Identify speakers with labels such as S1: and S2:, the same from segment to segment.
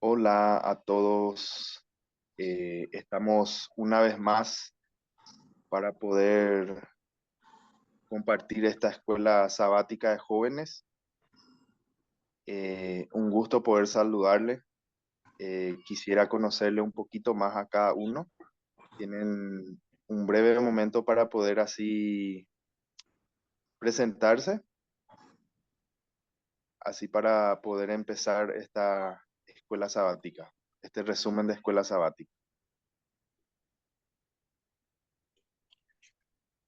S1: Hola a todos. Estamos una vez más para poder compartir esta escuela sabática de jóvenes. Un gusto poder saludarle. Quisiera conocerle un poquito más a cada uno. Tienen un breve momento para poder así presentarse, así para poder empezar esta escuela sabática, este resumen de escuela sabática.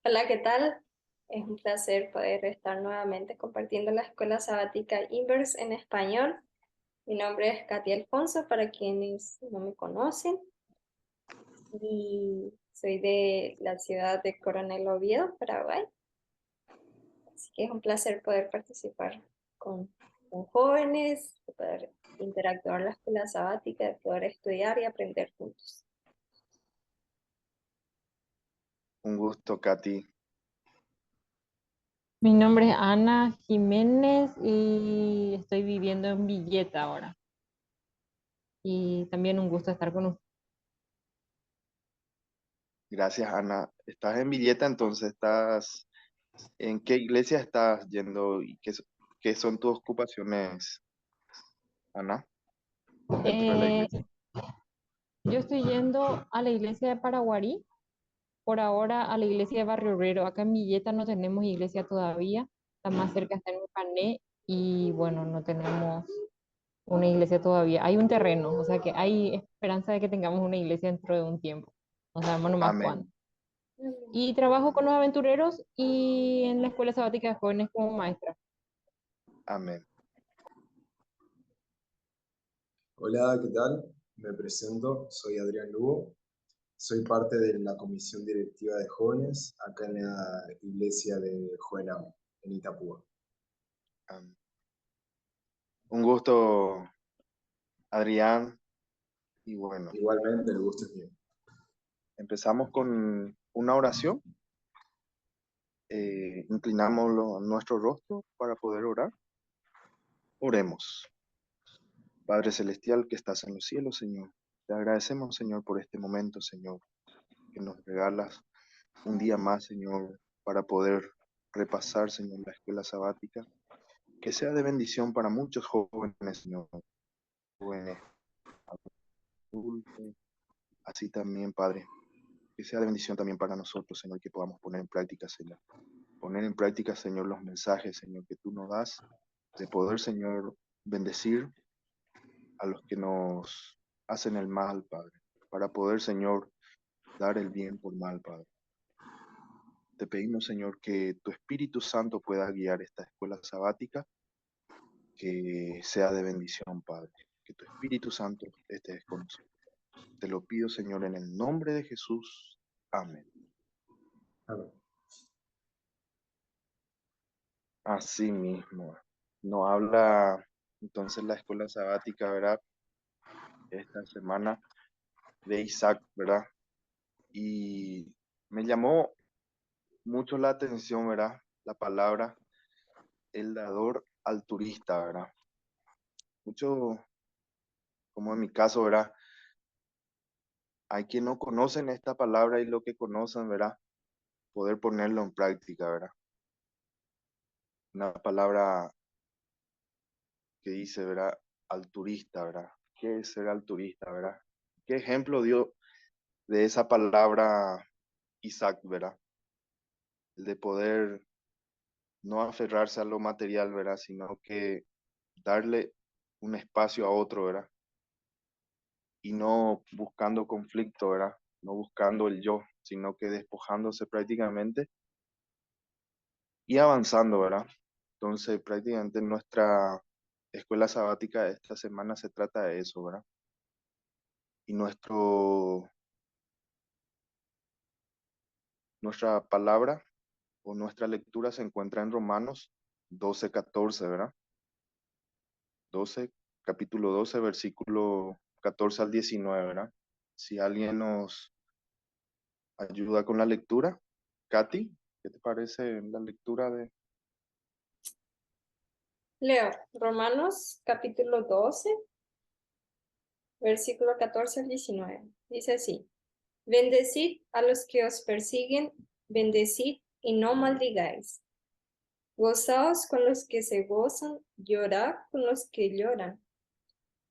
S2: Hola, ¿qué tal? Es un placer poder estar nuevamente compartiendo la escuela sabática Inverse en español. Mi nombre es Katy Alfonso, para quienes no me conocen, y soy de la ciudad de Coronel Oviedo, Paraguay. Así que es un placer poder participar con jóvenes, de poder interactuar en la escuela sabática, de poder estudiar y aprender juntos.
S1: Un gusto, Katy.
S3: Mi nombre es Ana Jiménez y estoy viviendo en Villeta ahora. Y también un gusto estar con usted.
S1: Gracias, Ana. ¿Estás en Villeta? Entonces, ¿en qué iglesia estás yendo y qué son tus ocupaciones, Ana, dentro de la
S3: Eh,
S1: iglesia?
S3: yo estoy yendo a la iglesia de Paraguarí, por ahora a la iglesia de Barrio Obrero. Acá en Villeta no tenemos iglesia todavía, la más cerca está en Pané y bueno, no tenemos una iglesia todavía. Hay un terreno, o sea que hay esperanza de que tengamos una iglesia dentro de un tiempo. No sabemos nomás cuándo.
S1: Amén,
S3: Y trabajo con los aventureros y en la escuela sabática de jóvenes como maestra.
S1: amén.
S4: Hola, ¿qué tal? Me presento, soy Adrián Lugo, soy parte de la comisión directiva de jóvenes acá en la iglesia de Juvenal, en Itapúa.
S1: Amén. Un gusto, Adrián. Y bueno,
S4: Igualmente, el gusto es mío.
S1: empezamos con una oración. Inclinamos nuestro rostro para poder orar. Oremos. Padre Celestial que estás en los cielos, Señor. Te agradecemos, Señor, por este momento, Señor, que nos regalas un día más, Señor, para poder repasar, Señor, la escuela sabática, que sea de bendición para muchos jóvenes, Señor, jóvenes adultos, así también, Padre, que sea de bendición también para nosotros, Señor, que podamos poner en práctica, Señor, los mensajes, Señor, que tú nos das, de poder, Señor, bendecir a los que nos hacen el mal, Padre, para poder, Señor, dar el bien por mal, Padre. Te pedimos, Señor, que tu Espíritu Santo pueda guiar esta escuela sabática, que sea de bendición, Padre. Que tu Espíritu Santo esté con nosotros. Te lo pido, Señor, en el nombre de Jesús. Amén.
S4: Amén.
S1: Así mismo. Nos habla entonces la escuela sabática, ¿verdad? Esta semana de Isaac, ¿verdad? Y me llamó mucho la atención, ¿verdad? La palabra, el dador al turista, ¿verdad? Mucho, como en mi caso, ¿verdad? Hay quien no conocen esta palabra y lo que conocen, ¿verdad? Poder ponerlo en práctica, ¿verdad? Una palabra que dice, ¿verdad? Al turista, ¿verdad? ¿Qué es ser al turista, ¿verdad? ¿Qué ejemplo dio de esa palabra Isaac, ¿verdad? El de poder no aferrarse a lo material, ¿verdad? Sino que darle un espacio a otro, ¿verdad? Y no buscando conflicto, ¿verdad? No buscando el yo, sino que despojándose prácticamente y avanzando, ¿verdad? Entonces, prácticamente nuestra escuela sabática de esta semana se trata de eso, ¿verdad? Y nuestra palabra o nuestra lectura se encuentra en Romanos 12:14, ¿verdad? 12, capítulo 12, versículo 14 al 19, ¿verdad? Si alguien nos ayuda con la lectura, Katy, ¿qué te parece la lectura de
S2: Leo, Romanos capítulo 12, versículo 14 al 19. Dice así: Bendecid a los que os persiguen, bendecid y no maldigáis. Gozaos con los que se gozan, llorad con los que lloran.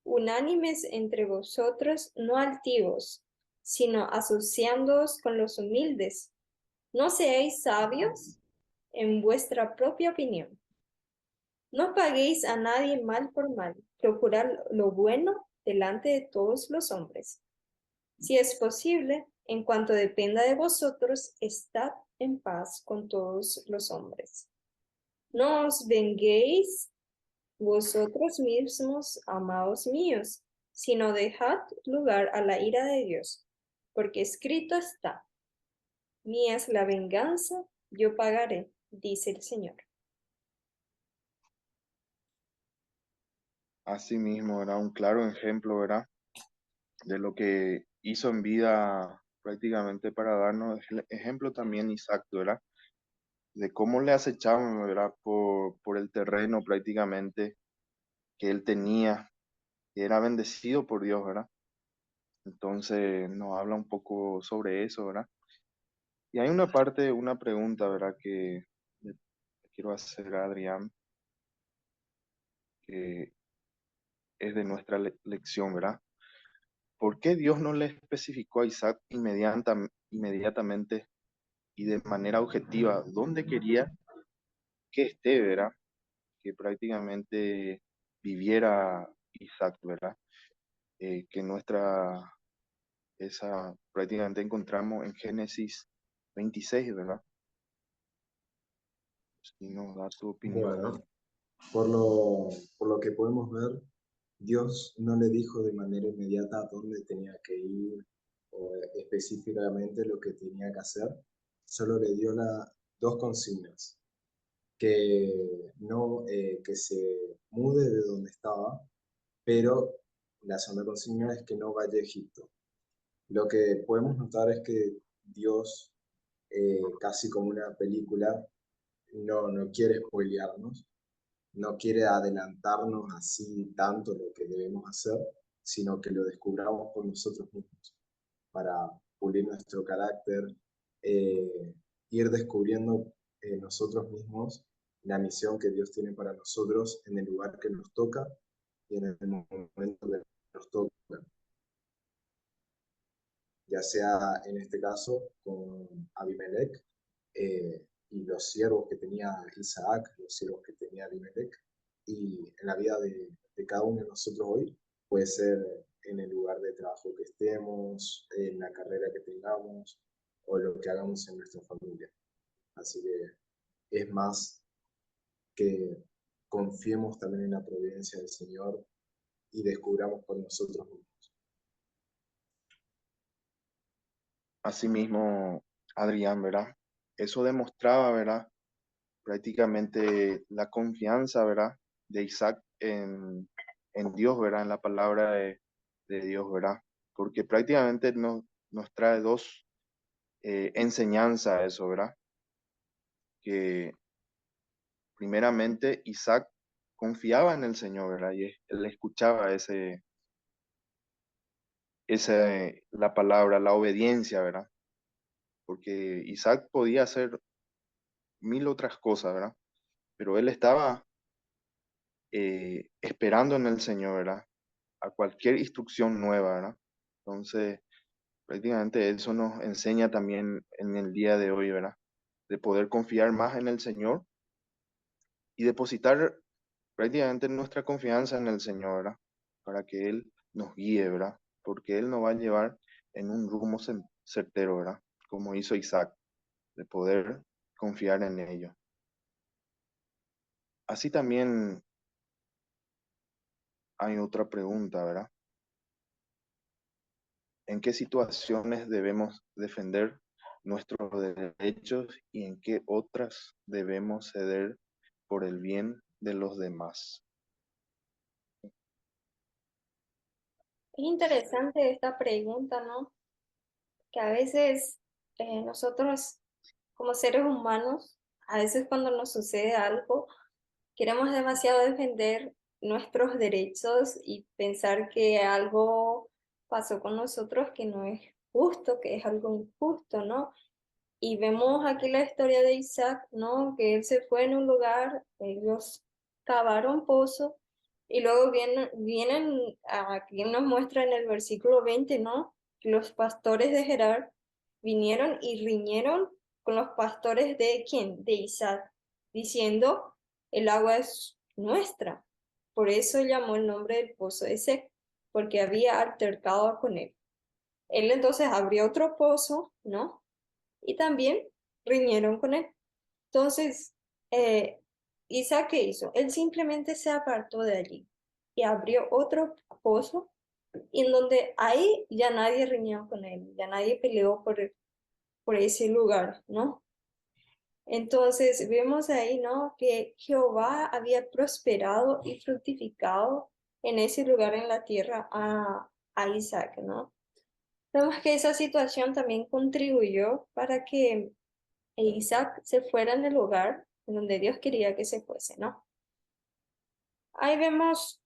S2: Unánimes entre vosotros, no altivos, sino asociándoos con los humildes. No seáis sabios en vuestra propia opinión. No paguéis a nadie mal por mal. Procurad lo bueno delante de todos los hombres. Si es posible, en cuanto dependa de vosotros, estad en paz con todos los hombres. No os venguéis vosotros mismos, amados míos, sino dejad lugar a la ira de Dios, porque escrito está: mía es la venganza, yo pagaré, dice el Señor.
S1: Asimismo, era un claro ejemplo, ¿verdad? De lo que hizo en vida prácticamente para darnos el ejemplo también Isaac, ¿verdad? De cómo le acechaban, ¿verdad? Por el terreno prácticamente que él tenía, que era bendecido por Dios, ¿verdad? Entonces nos habla un poco sobre eso, ¿verdad? Y hay una parte, una pregunta, ¿verdad? Que le quiero hacer a Adrián, que es de nuestra lección, ¿verdad? ¿Por qué Dios no le especificó a Isaac inmediatamente y de manera objetiva dónde quería que esté, ¿verdad? Que prácticamente viviera Isaac, ¿verdad? Que esa prácticamente encontramos en Génesis 26, ¿verdad? Si nos da tu opinión.
S4: Bueno, por lo que podemos ver, Dios no le dijo de manera inmediata a dónde tenía que ir o específicamente lo que tenía que hacer, solo le dio dos consignas: que no que se mude de donde estaba, pero la segunda consigna es que no vaya a Egipto. Lo que podemos notar es que Dios, casi como una película, no quiere spoilearnos, no quiere adelantarnos así tanto lo que debemos hacer, sino que lo descubramos por nosotros mismos, para pulir nuestro carácter, eh, ir descubriendo nosotros mismos la misión que Dios tiene para nosotros en el lugar que nos toca y en el momento que nos toca, ya sea en este caso con Abimelech, y los siervos que tenía Isaac, los siervos que tenía Abimelech, y en la vida de cada uno de nosotros hoy, puede ser en el lugar de trabajo que estemos, en la carrera que tengamos, o lo que hagamos en nuestra familia. Así que es más que confiemos también en la providencia del Señor y descubramos por nosotros mismos.
S1: Asimismo, Adrián, ¿verdad? Eso demostraba, ¿verdad? Prácticamente la confianza, ¿verdad? De Isaac en Dios, ¿verdad? En la palabra de Dios, ¿verdad? Porque prácticamente nos trae dos enseñanzas eso, ¿verdad? Que primeramente Isaac confiaba en el Señor, ¿verdad? Y él escuchaba la palabra, la obediencia, ¿verdad? Porque Isaac podía hacer mil otras cosas, ¿verdad? Pero él estaba esperando en el Señor, ¿verdad? A cualquier instrucción nueva, ¿verdad? Entonces, prácticamente eso nos enseña también en el día de hoy, ¿verdad? De poder confiar más en el Señor y depositar prácticamente nuestra confianza en el Señor, ¿verdad? Para que Él nos guíe, ¿verdad? Porque Él nos va a llevar en un rumbo certero, ¿verdad? Como hizo Isaac, de poder confiar en ello. Así también hay otra pregunta, ¿verdad? ¿En qué situaciones debemos defender nuestros derechos y en qué otras debemos ceder por el bien de los demás?
S2: Es interesante esta pregunta, ¿no? Que a veces nosotros como seres humanos, a veces cuando nos sucede algo, queremos demasiado defender nuestros derechos y pensar que algo pasó con nosotros que no es justo, que es algo injusto, ¿no? Y vemos aquí la historia de Isaac, ¿no? Que él se fue en un lugar, ellos cavaron pozo y luego vienen, aquí nos muestra en el versículo 20, ¿no? Los pastores de Gerar vinieron y riñeron con los pastores de ¿quién? De Isaac, diciendo, el agua es nuestra. Por eso llamó el nombre del pozo de Sec, porque había altercado con él. Él entonces abrió otro pozo, ¿no? Y también riñeron con él. Entonces, eh, Isaac, ¿qué hizo? Él simplemente se apartó de allí y abrió otro pozo, y en donde ahí ya nadie riñó con él, ya nadie peleó por ese lugar, ¿no? Entonces, vemos ahí, ¿no? Que Jehová había prosperado y fructificado en ese lugar en la tierra a Isaac, ¿no? Vemos que esa situación también contribuyó para que Isaac se fuera del lugar en donde Dios quería que se fuese, ¿no? Ahí vemos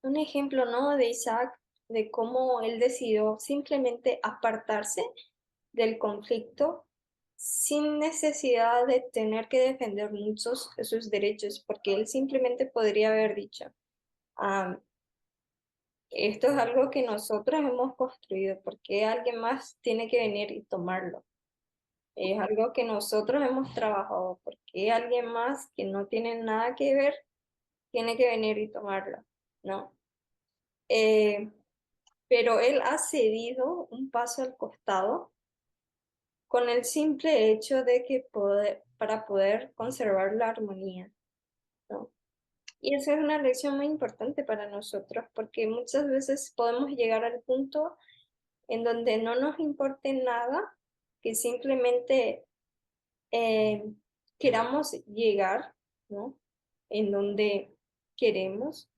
S2: un ejemplo, ¿no? De Isaac, de cómo él decidió simplemente apartarse del conflicto sin necesidad de tener que defender muchos de sus derechos, porque él simplemente podría haber dicho, ah, esto es algo que nosotros hemos construido, porque alguien más tiene que venir y tomarlo. Es algo que nosotros hemos trabajado, porque alguien más que no tiene nada que ver tiene que venir y tomarlo, ¿no? Eh, pero él ha cedido un paso al costado con el simple hecho de que para poder conservar la armonía, ¿no? Y esa es una lección muy importante para nosotros, porque muchas veces podemos llegar al punto en donde no nos importe nada, que simplemente eh, queramos llegar, ¿no? En donde queremos,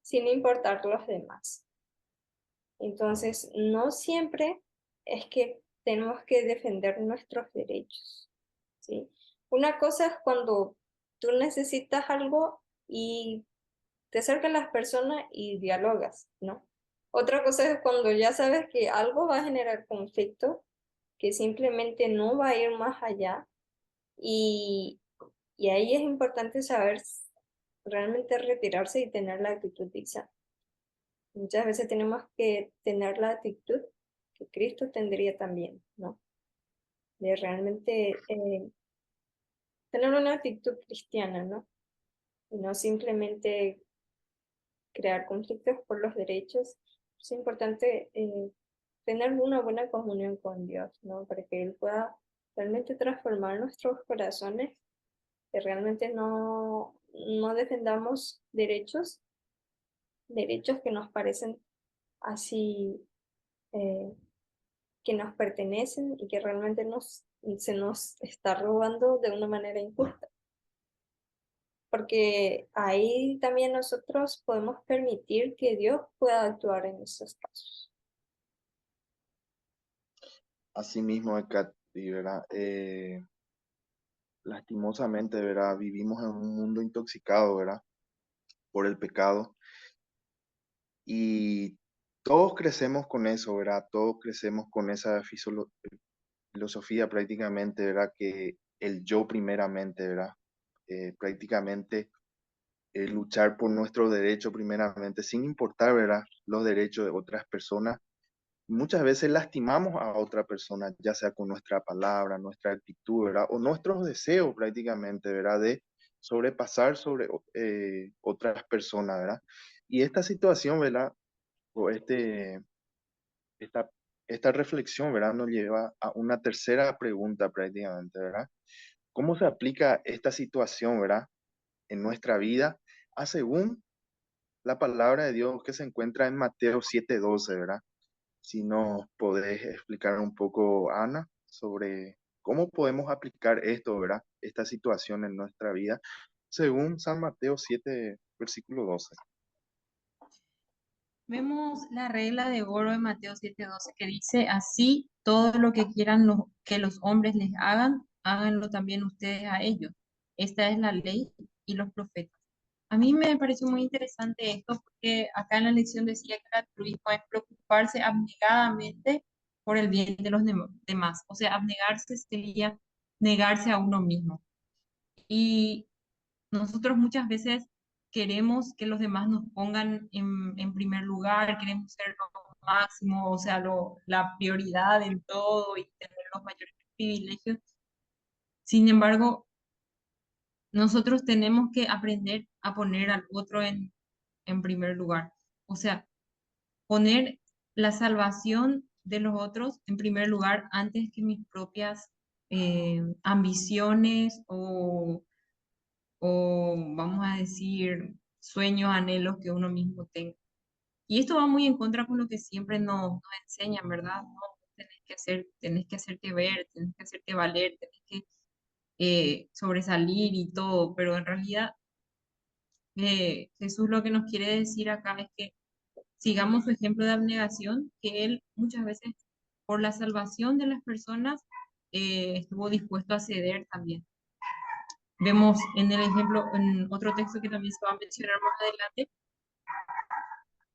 S2: sin importar los demás. Entonces, no siempre es que tenemos que defender nuestros derechos, ¿sí? Una cosa es cuando tú necesitas algo y te acercan las personas y dialogas, ¿no? Otra cosa es cuando ya sabes que algo va a generar conflicto, que simplemente no va a ir más allá, y, y ahí es importante saber realmente retirarse y tener la actitud de Isaac. Muchas veces tenemos que tener la actitud que Cristo tendría también, ¿no? De realmente tener una actitud cristiana, ¿no? Y no simplemente crear conflictos por los derechos. Es importante tener una buena comunión con Dios, ¿no? Para que Él pueda realmente transformar nuestros corazones, que realmente no defendamos derechos que nos parecen así, eh, que nos pertenecen y que realmente se nos está robando de una manera injusta. Porque ahí también nosotros podemos permitir que Dios pueda actuar en esos casos.
S1: Así mismo, Katy, ¿verdad? Lastimosamente, ¿verdad? Vivimos en un mundo intoxicado, ¿verdad? Por el pecado. Y todos crecemos con eso, ¿verdad? Todos crecemos con esa filosofía prácticamente, ¿verdad? Que el yo primeramente, ¿verdad? Prácticamente luchar por nuestro derecho primeramente, sin importar, ¿verdad? Los derechos de otras personas. Muchas veces lastimamos a otra persona, ya sea con nuestra palabra, nuestra actitud, ¿verdad? O nuestros deseos prácticamente, ¿verdad? De sobrepasar sobre otras personas, ¿verdad? Y esta situación, ¿verdad? O esta, esta reflexión, ¿verdad? Nos lleva a una tercera pregunta prácticamente, ¿verdad? ¿Cómo se aplica esta situación, ¿verdad? En nuestra vida, a según la palabra de Dios que se encuentra en Mateo 7:12, ¿verdad? Si nos podés explicar un poco, Ana, sobre cómo podemos aplicar esto, ¿verdad? Esta situación en nuestra vida, según San Mateo 7, versículo 12.
S3: Vemos la regla de oro de Mateo 7:12 que dice, así todo lo que quieran que los hombres les hagan, háganlo también ustedes a ellos. Esta es la ley y los profetas. A mí mí me pareció muy interesante esto porque acá en la lección decía que el altruismo es preocuparse abnegadamente por el bien de los demás. O sea, abnegarse sería negarse a uno mismo. Y nosotros muchas veces queremos que los demás nos pongan en primer lugar, queremos ser lo máximo, o sea, la prioridad en todo y tener los mayores privilegios. Sin embargo, nosotros tenemos que aprender a poner al otro en primer lugar. O sea, poner la salvación de los otros en primer lugar antes que mis propias ambiciones o, vamos a decir, sueños, anhelos que uno mismo tenga. Y esto va muy en contra con lo que siempre nos enseñan, ¿verdad? No, tenés que hacerte ver, tenés que hacerte valer, tenés que sobresalir y todo, pero en realidad Jesús lo que nos quiere decir acá es que sigamos su ejemplo de abnegación, que él muchas veces por la salvación de las personas estuvo dispuesto a ceder también. Vemos en el ejemplo, en otro texto que también se va a mencionar más adelante,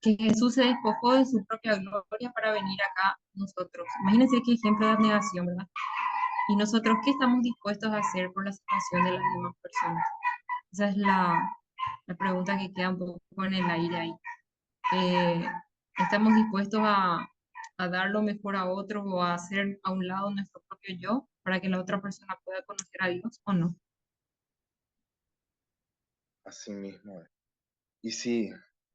S3: que Jesús se despojó de su propia gloria para venir acá a nosotros. Imagínense qué ejemplo de abnegación, ¿verdad? Y nosotros, ¿qué estamos dispuestos a hacer por la salvación de las demás personas? Esa es la pregunta que queda un poco en el aire ahí. Eh, ¿Estamos dispuestos a dar lo mejor a otros o a hacer a un lado nuestro propio yo para que la otra persona pueda conocer a Dios o no?
S1: Así mismo. Y sí,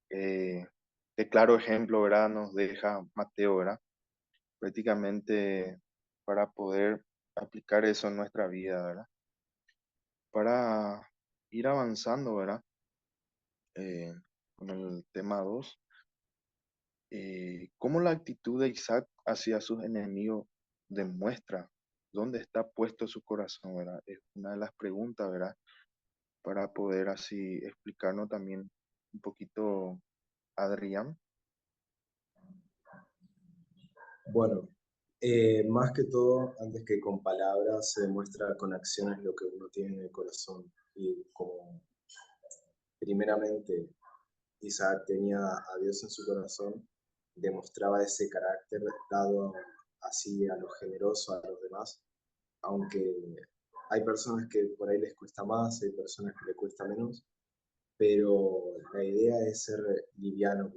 S1: qué claro ejemplo, ¿verdad? Nos deja Mateo, ¿verdad? Prácticamente para poder aplicar eso en nuestra vida, ¿verdad? Para ir avanzando, ¿verdad? Eh, con el tema 2, cómo la actitud de Isaac hacia sus enemigos demuestra dónde está puesto su corazón, ¿verdad? Es una de las preguntas, ¿verdad? Para poder así explicarnos también un poquito, Adrián.
S4: Bueno, más que todo, antes que con palabras, se demuestra con acciones lo que uno tiene en el corazón. Y como primeramente Isaac tenía a Dios en su corazón, demostraba ese carácter dado así a lo generoso a los demás, aunque hay personas que por ahí les cuesta más, hay personas que les cuesta menos, pero la idea es ser liviano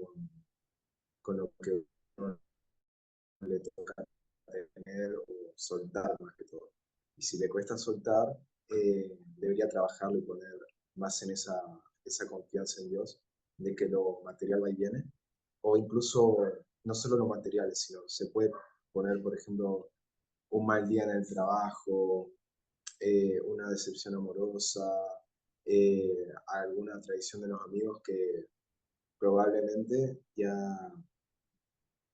S4: con lo que uno le toca tener o soltar más que todo. Y si le cuesta soltar, debería trabajarlo y poner más en esa confianza en Dios, de que lo material va y viene, o incluso no solo lo material, sino se puede poner, por ejemplo, un mal día en el trabajo, una decepción amorosa, alguna traición de los amigos que probablemente ya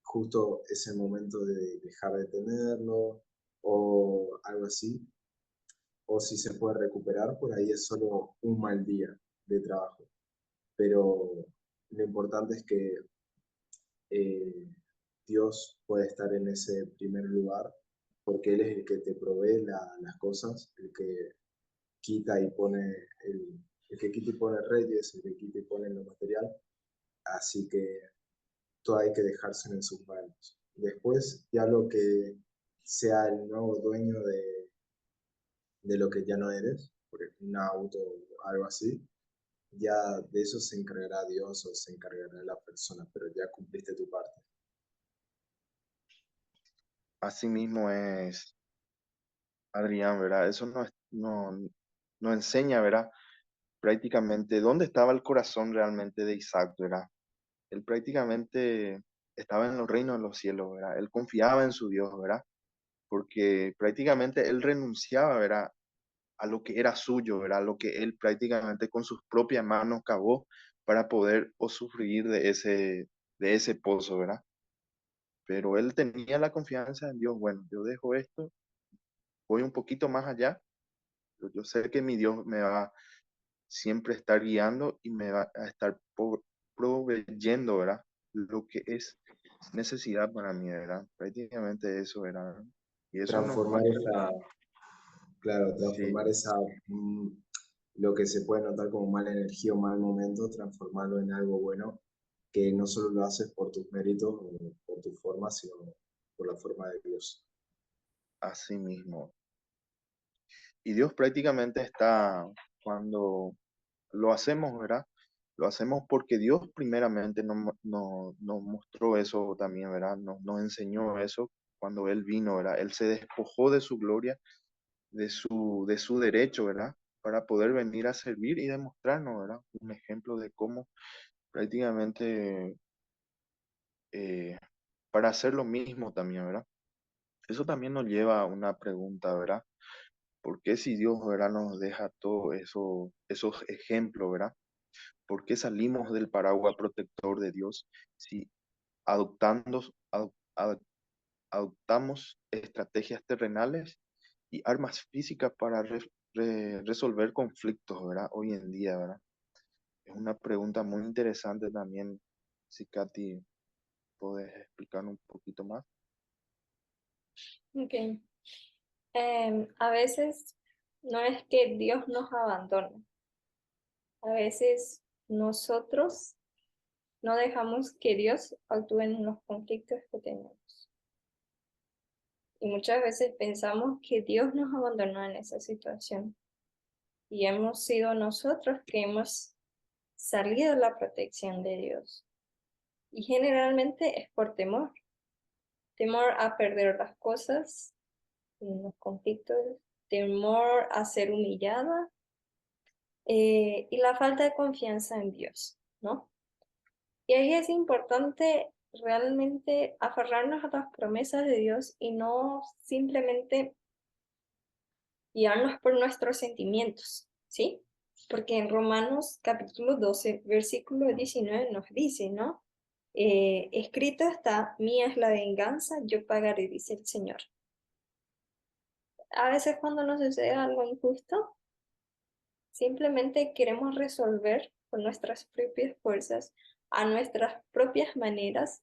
S4: justo es el momento de dejar de tenerlo o algo así, o si se puede recuperar, por ahí es solo un mal día de trabajo. Pero lo importante es que eh, Dios puede estar en ese primer lugar, porque Él es el que te provee las cosas, el que quita y pone, el que quita y pone reyes, el que quita y pone lo material, así que todo hay que dejárselo en sus manos. Después, ya lo que sea el nuevo dueño de lo que ya no eres, por ejemplo, un auto o algo así, ya de eso se encargará Dios o se encargará la persona, pero ya cumpliste tu parte.
S1: Así mismo es, Adrián, ¿verdad? Eso no enseña, ¿verdad? Prácticamente dónde estaba el corazón realmente de Isaac, ¿verdad? Él prácticamente estaba en los reinos de los cielos, ¿verdad? Él confiaba en su Dios, ¿verdad? Porque prácticamente él renunciaba, ¿verdad? A lo que era suyo, ¿verdad? A lo que él prácticamente con sus propias manos cavó para poder usufruir de ese pozo, ¿verdad? Pero él tenía la confianza en Dios. Bueno, yo dejo esto, voy un poquito más allá. Yo sé que mi Dios me va a siempre estar guiando y me va a estar proveyendo, ¿verdad? Lo que es necesidad para mí, ¿verdad? Prácticamente eso, ¿verdad? Y eso nos
S4: Transformar
S1: muestra,
S4: esa, claro,
S1: sí,
S4: transformar esa, lo que se puede notar como mala energía o mal momento, transformarlo en algo bueno, que no solo lo haces por tus méritos o por tu forma, sino por la forma de Dios.
S1: Así mismo. Y Dios prácticamente está cuando lo hacemos, ¿verdad? Lo hacemos porque Dios primeramente nos mostró eso también, ¿verdad? Nos enseñó eso cuando Él vino, ¿verdad? Él se despojó de su gloria, de su derecho, ¿verdad? Para poder venir a servir y demostrarnos, ¿verdad? Un ejemplo de cómo prácticamente eh, para hacer lo mismo también, ¿verdad? Eso también nos lleva a una pregunta, ¿verdad? ¿Por qué si Dios, ¿verdad? Nos deja todos eso, esos ejemplos, ¿verdad? ¿Por qué salimos del paraguas protector de Dios si adoptando, adoptamos estrategias terrenales y armas físicas para resolver conflictos, ¿verdad? Hoy en día, ¿verdad? Es una pregunta muy interesante también. Si Katy, puedes explicar un poquito más.
S2: Ok. A veces no es que Dios nos abandona, a veces nosotros no dejamos que Dios actúe en los conflictos que tenemos. Y muchas veces pensamos que Dios nos abandonó en esa situación y hemos sido nosotros que hemos salido de la protección de Dios. Y generalmente es por temor, temor a perder las cosas en los conflictos, temor a ser humillada y la falta de confianza en Dios, ¿no? Y ahí es importante realmente aferrarnos a las promesas de Dios y no simplemente guiarnos por nuestros sentimientos, ¿sí? Porque en Romanos capítulo 12, versículo 19 nos dice, ¿no? Escrito está, mía es la venganza, yo pagaré, dice el Señor. A veces cuando nos sucede algo injusto, simplemente queremos resolver con nuestras propias fuerzas, a nuestras propias maneras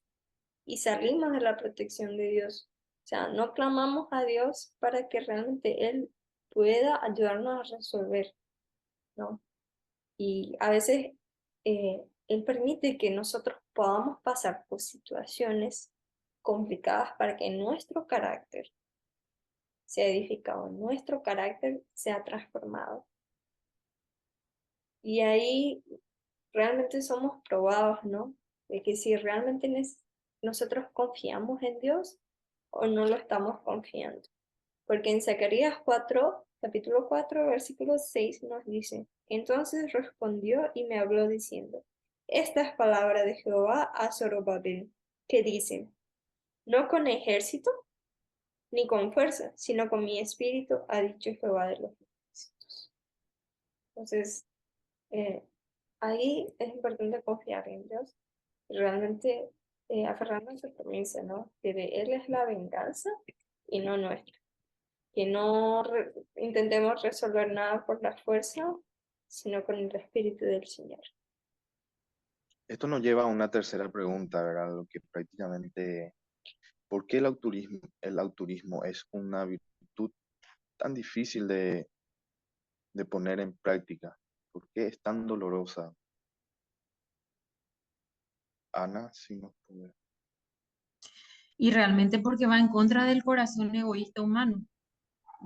S2: y salimos de la protección de Dios. O sea, no clamamos a Dios para que realmente Él pueda ayudarnos a resolver, ¿no? Y a veces Él permite que nosotros podamos pasar por situaciones complicadas para que nuestro carácter sea edificado, nuestro carácter sea transformado. Y ahí realmente somos probados, ¿no? De que si realmente nosotros confiamos en Dios o no lo estamos confiando. Porque en Zacarías 4, capítulo 4, versículo 6 nos dice, entonces respondió y me habló diciendo, esta es palabra de Jehová a Zorobabel, que dice, no con ejército ni con fuerza, sino con mi espíritu, ha dicho Jehová de los ejércitos. Entonces, eh, ahí es importante confiar en Dios, realmente aferrarnos a su promesa, ¿no? Que de Él es la venganza y no nuestra. Que no intentemos resolver nada por la fuerza, sino con el Espíritu del Señor.
S1: Esto nos lleva a una tercera pregunta, ¿verdad? Lo que prácticamente, ¿por qué el autorismo es una virtud tan difícil de poner en práctica? ¿Por qué es tan dolorosa? Ana, si nos puede.
S3: Y realmente porque va en contra del corazón egoísta humano,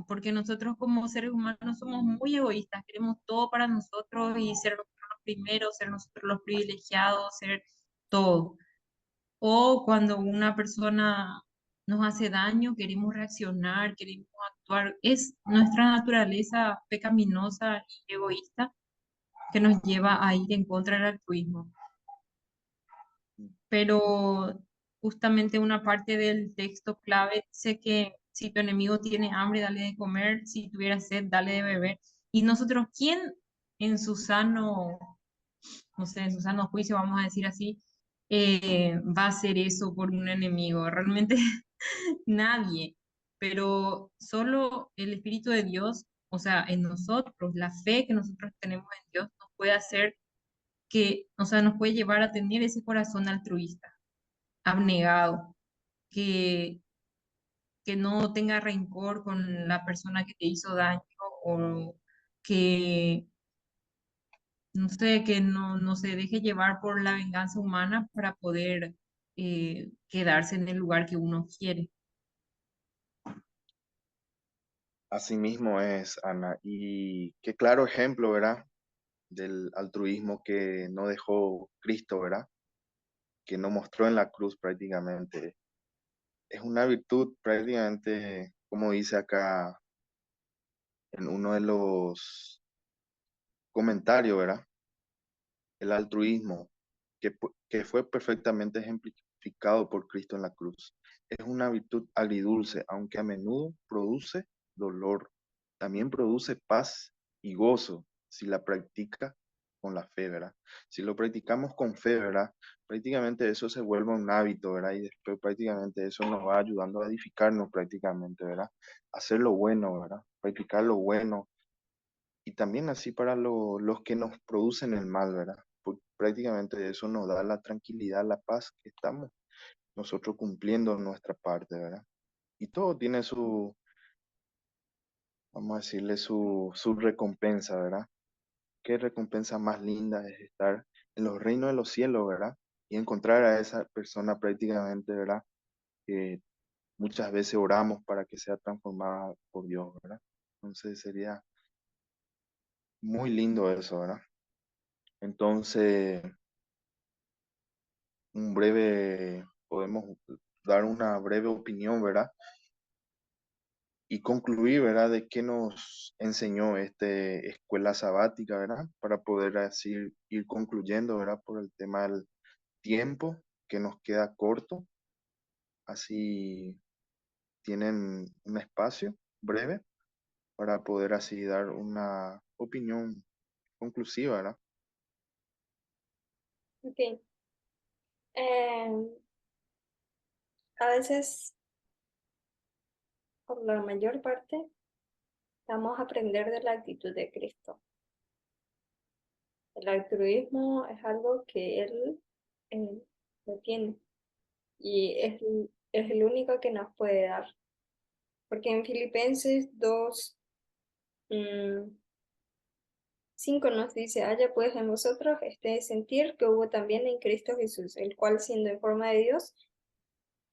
S3: porque nosotros como seres humanos somos muy egoístas, queremos todo para nosotros y ser nosotros los primeros, ser nosotros los privilegiados, ser todo. O cuando una persona nos hace daño, queremos reaccionar, queremos actuar. Es nuestra naturaleza pecaminosa y egoísta que nos lleva a ir en contra del altruismo. Pero justamente una parte del texto clave dice que si tu enemigo tiene hambre, dale de comer, si tuviera sed, dale de beber. Y nosotros, ¿quién en su sano, no sé, en su sano juicio, vamos a decir así, va a hacer eso por un enemigo? Realmente nadie, pero solo el Espíritu de Dios, o sea, en nosotros, la fe que nosotros tenemos en Dios, nos puede hacer que, o sea, nos puede llevar a tener ese corazón altruista, abnegado, que, que no tenga rencor con la persona que te hizo daño o que no sé, que no se deje llevar por la venganza humana para poder quedarse en el lugar que uno quiere.
S1: Así mismo es, Ana. Y qué claro ejemplo, ¿verdad? Del altruismo que no dejó Cristo, ¿verdad? Que no mostró en la cruz prácticamente. Es una virtud prácticamente, como dice acá en uno de los comentarios, ¿verdad? El altruismo, que fue perfectamente ejemplificado por Cristo en la cruz. Es una virtud agridulce, aunque a menudo produce dolor. También produce paz y gozo si la practica con la fe, ¿verdad? Si lo practicamos con fe, ¿verdad? Prácticamente eso se vuelve un hábito, ¿verdad? Y después prácticamente eso nos va ayudando a edificarnos prácticamente, ¿verdad? Hacer lo bueno, ¿verdad? Practicar lo bueno, y también así para los que nos producen el mal, ¿verdad? Prácticamente eso nos da la tranquilidad, la paz que estamos nosotros cumpliendo nuestra parte, ¿verdad? Y todo tiene su, vamos a decirle, su recompensa, ¿verdad? Qué recompensa más linda es estar en los reinos de los cielos, ¿verdad? Y encontrar a esa persona prácticamente, ¿verdad? Que muchas veces oramos para que sea transformada por Dios, ¿verdad? Entonces sería muy lindo eso, ¿verdad? Entonces, podemos dar una breve opinión, ¿verdad? Y concluir, ¿verdad? De qué nos enseñó este escuela sabática, ¿verdad? Para poder así ir concluyendo, ¿verdad? Por el tema del tiempo que nos queda corto. Así tienen un espacio breve para poder así dar una opinión conclusiva, ¿verdad?
S2: Ok. A veces, por la mayor parte, vamos a aprender de la actitud de Cristo. El altruismo es algo que Él lo tiene y es el único que nos puede dar. Porque en Filipenses 2, 5 nos dice, haya pues en vosotros este sentir que hubo también en Cristo Jesús, el cual siendo en forma de Dios,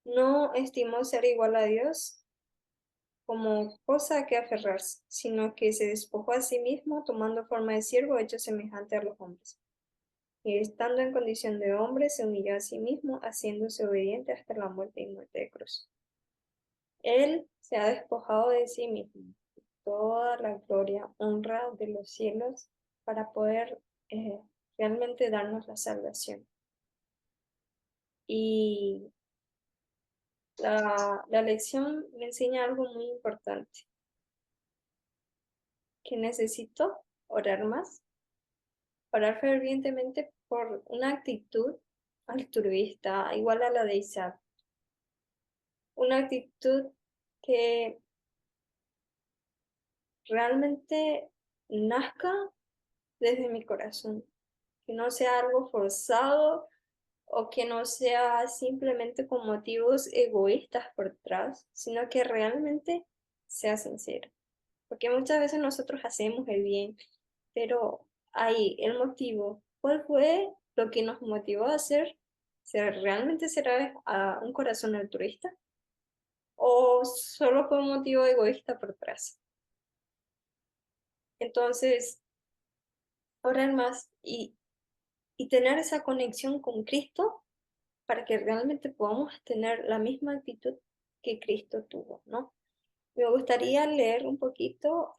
S2: no estimó ser igual a Dios como cosa a que aferrarse, sino que se despojó a sí mismo, tomando forma de siervo, hecho semejante a los hombres. Y estando en condición de hombre, se humilló a sí mismo, haciéndose obediente hasta la muerte y muerte de cruz. Él se ha despojado de sí mismo, toda la gloria, honra de los cielos, para poder realmente darnos la salvación. Y la lección me enseña algo muy importante, que necesito orar más, orar fervientemente por una actitud altruista, igual a la de Isaac, una actitud que realmente nazca desde mi corazón, que no sea algo forzado o que no sea simplemente con motivos egoístas por detrás, sino que realmente sea sincero. Porque muchas veces nosotros hacemos el bien, pero ahí el motivo, ¿cuál fue lo que nos motivó a hacer? ¿Realmente será a un corazón altruista? ¿O solo fue un motivo egoísta por detrás? Entonces, orar más y tener esa conexión con Cristo para que realmente podamos tener la misma actitud que Cristo tuvo, ¿no? Me gustaría leer un poquito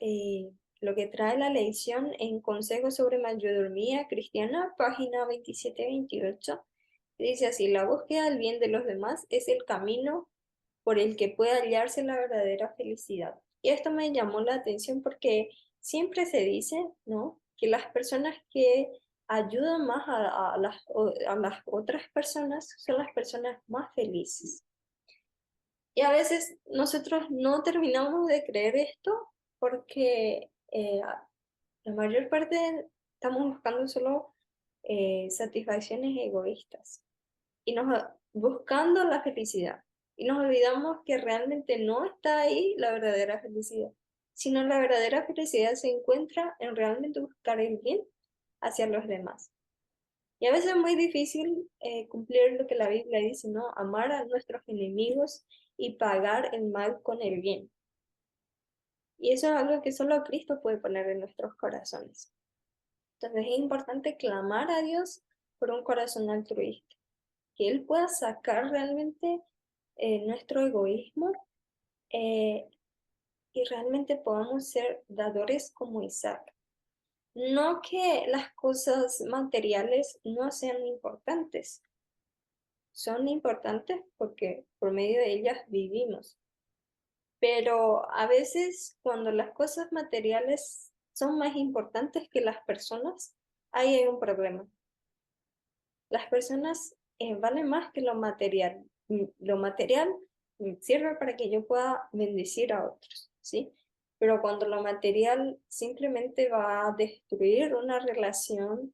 S2: lo que trae la lección en Consejos sobre Mayordomía Cristiana, página 27-28. Dice así, la búsqueda del bien de los demás es el camino por el que puede hallarse la verdadera felicidad. Y esto me llamó la atención porque siempre se dice, ¿no? Que las personas que ayudan más a las otras personas son las personas más felices. Y a veces nosotros no terminamos de creer esto porque la mayor parte estamos buscando solo satisfacciones egoístas y buscando la felicidad. Y nos olvidamos que realmente no está ahí la verdadera felicidad, sino la verdadera felicidad se encuentra en realmente buscar el bien hacia los demás. Y a veces es muy difícil cumplir lo que la Biblia dice, ¿no? Amar a nuestros enemigos y pagar el mal con el bien. Y eso es algo que solo Cristo puede poner en nuestros corazones. Entonces es importante clamar a Dios por un corazón altruista, que Él pueda sacar realmente nuestro egoísmo eh, y realmente podamos ser dadores como Isaac. No que las cosas materiales no sean importantes, son importantes porque por medio de ellas vivimos. Pero a veces cuando las cosas materiales son más importantes que las personas, ahí hay un problema. Las personas valen más que lo material. Lo material sirve para que yo pueda bendecir a otros, ¿sí? Pero cuando lo material simplemente va a destruir una relación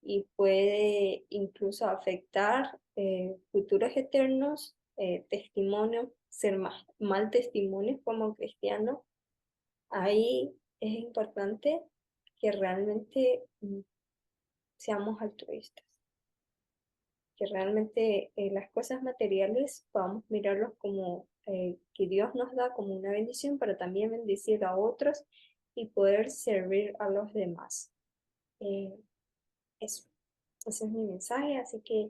S2: y puede incluso afectar futuros eternos, testimonio, ser mal testimonio como cristiano, ahí es importante que realmente seamos altruistas, que realmente las cosas materiales podamos mirarlos como que Dios nos da como una bendición, pero también bendecir a otros y poder servir a los demás. Eh, eso. Ese es mi mensaje, así que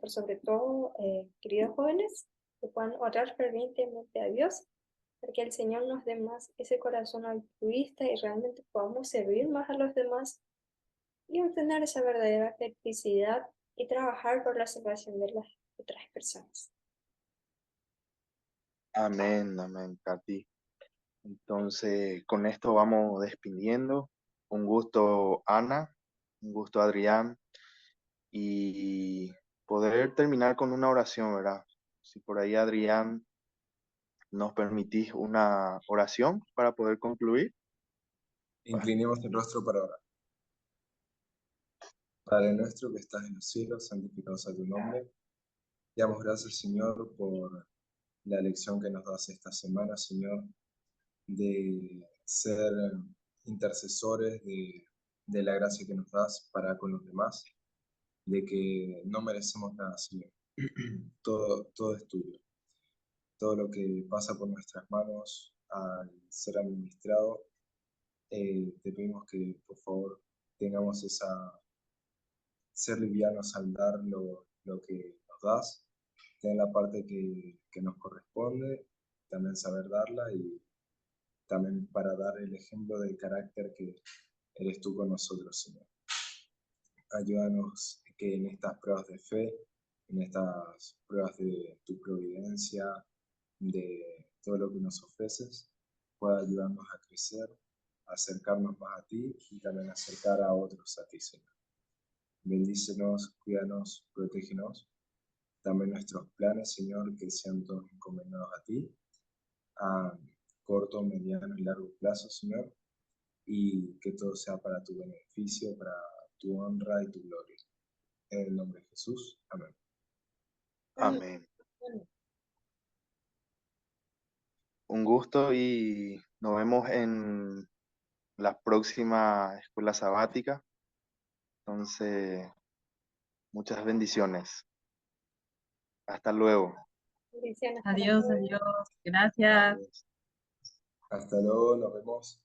S2: por sobre todo, queridos jóvenes, que puedan orar fervientemente a Dios, para que el Señor nos dé más ese corazón altruista y realmente podamos servir más a los demás y obtener esa verdadera felicidad y trabajar por la salvación de las otras personas.
S1: Amén, amén, Katy. Entonces, con esto vamos despidiendo. Un gusto, Ana, un gusto, Adrián, y poder terminar con una oración, ¿verdad? Si por ahí, Adrián, nos permitís una oración para poder concluir.
S4: Inclinemos el rostro para orar. Padre nuestro que estás en los cielos, santificado sea tu nombre. Te damos gracias, Señor, por la lección que nos das esta semana, Señor, de ser intercesores de la gracia que nos das para con los demás, de que no merecemos nada, Señor. Todo es tuyo. Todo lo que pasa por nuestras manos al ser administrado, te pedimos que, por favor, tengamos ser livianos al dar lo que nos das, tener la parte que nos corresponde, también saber darla y también para dar el ejemplo del carácter que eres tú con nosotros, Señor. Ayúdanos que en estas pruebas de fe, en estas pruebas de tu providencia, de todo lo que nos ofreces, pueda ayudarnos a crecer, a acercarnos más a ti y también acercar a otros a ti, Señor. Bendícenos, cuídanos, protégenos. Dame nuestros planes, Señor, que sean todos encomendados a ti, a corto, mediano y largo plazo, Señor, y que todo sea para tu beneficio, para tu honra y tu gloria. En el nombre de Jesús. Amén.
S1: Amén. Un gusto y nos vemos en la próxima escuela sabática. Entonces, muchas bendiciones. Hasta luego.
S2: Bendiciones para
S3: Adiós,
S2: todos.
S3: adiós. Gracias.
S1: Adiós.
S4: Hasta luego, nos vemos.